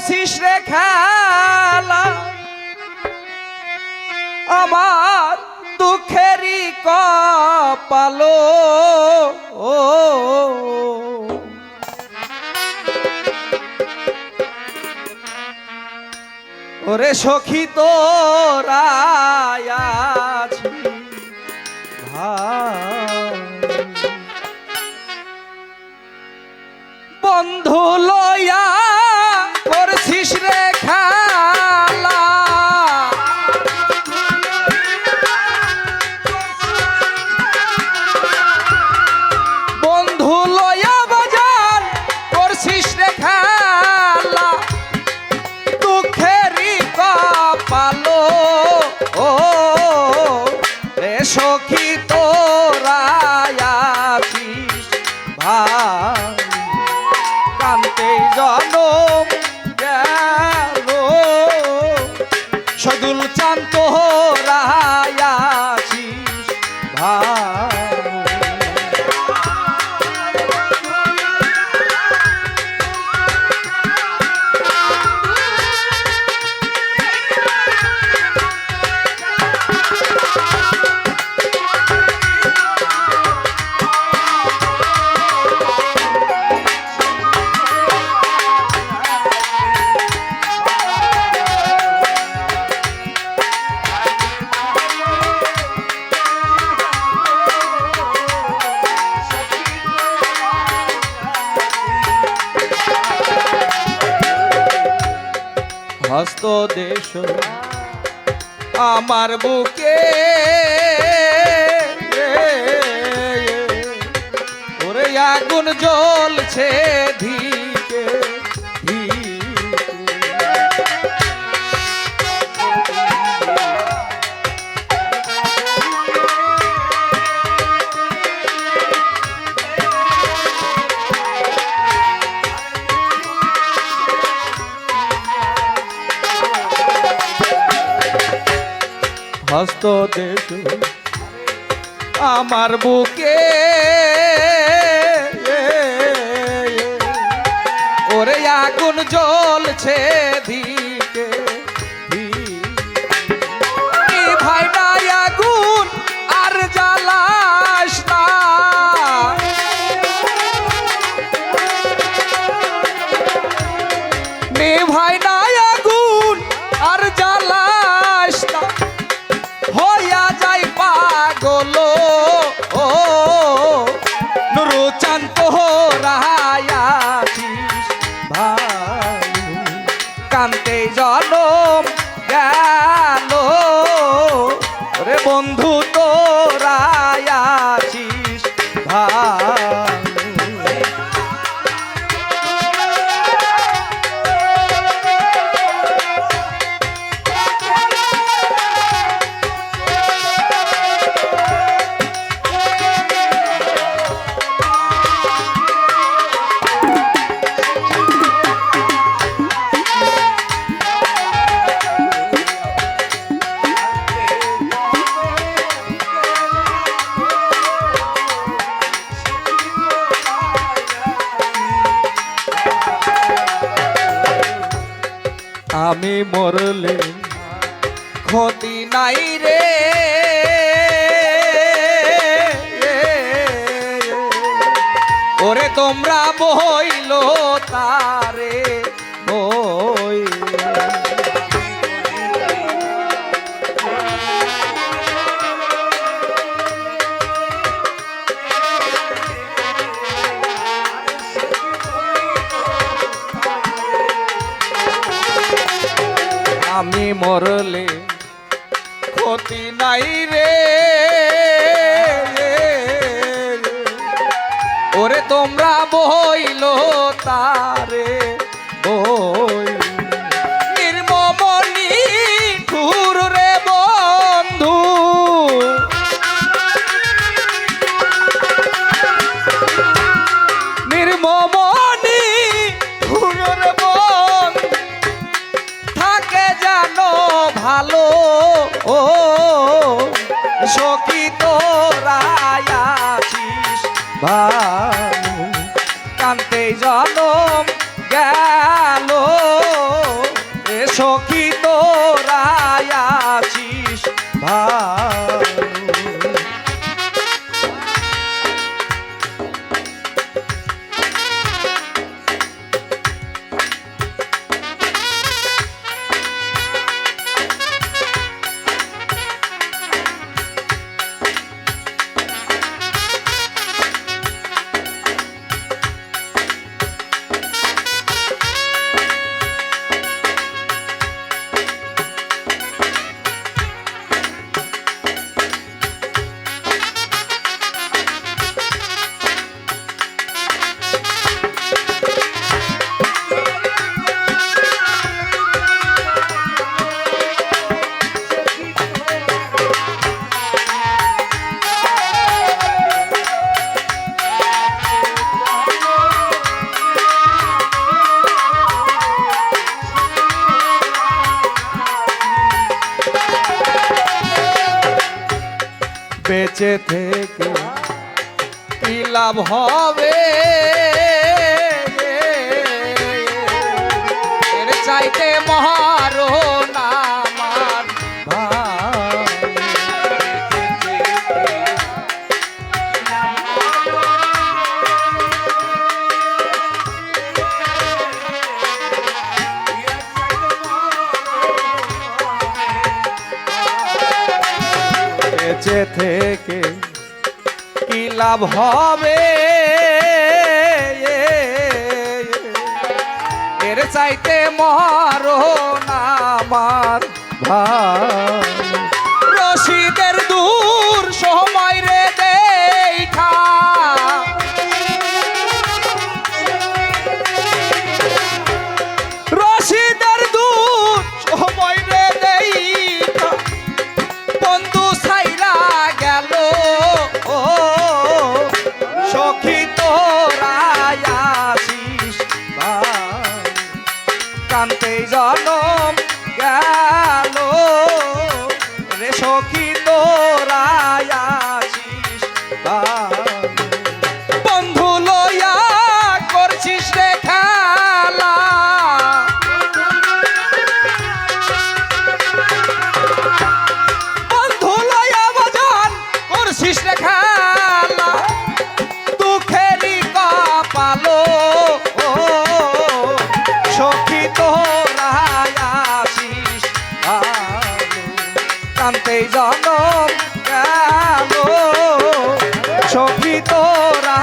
করছিস রে খেলা আমার দুঃখেরই কপালো ও ওরে সখী তোরা আছি ভাই বন্ধু লয়া করছিস রে খেলা বন্ধু লয়া বাজার করছিস রে খেলা দুঃখেরই কপালো ও রে সখী তোরা আছিস ভাই কান্তে জনম গেল সদুল চান তোরা আছিস ভাই হস্ত দেশ আমার বুকে ওরে আগুন জ্বলছে ধিকে হস্ত দেশ আমার বুকে ওরে আগুন জ্বলছে দিকে ভাই না আগুন আর জ্বালাস না ভাই না আগুন আর জ্বালাস না হইয়া যাই পাগল ও নুরু চান তোরা আছিস ভাই কান্তে জনম গেল রে বন্ধু তোরা আছিস ভাই আমি মরলে ক্ষতি নাই রে ওরে তোমরা বইল তারে বই আমি মরলে ক্ষতি নাই রে ওরে তোমরা বইল তারে বই নির্মমনি ঠুর রে বন্ধু নির্মমনি ঠুর রে বন্ধু থাকে জানো ভালো ও সখী তোরা আছিস ভাই কান্তে জনম সখী তোরা আছিস ভালো। বেঁচে থেকে কি লাভ হবে, এর চাইতে মরণ আমার ভালো। বেঁচে থেকে কি লাভ হবে, এর চাইতে মরণ আমার ভালো। রশিদের দূর সময় রে দেখা, রশিদের দূর সময় রে দেখা, বন্ধু ছাইরা গেল ও সখী তোরা আছিস ভালো। কান্তে জনম গেল রে সখী তোরা আছিস ভালো। বন্ধু লইয়া করছিস রে খেলা, বন্ধু লইয়া বাজান করছিস রে খেলা। দুঃখেরই কপালো ও সখী তোরা আছিস ভালো। কান্তেই জনম গেল সখী তোরা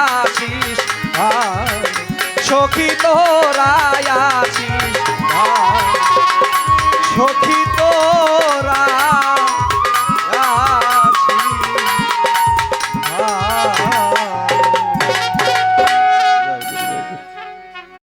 আছিস ভালো। সখী তোরা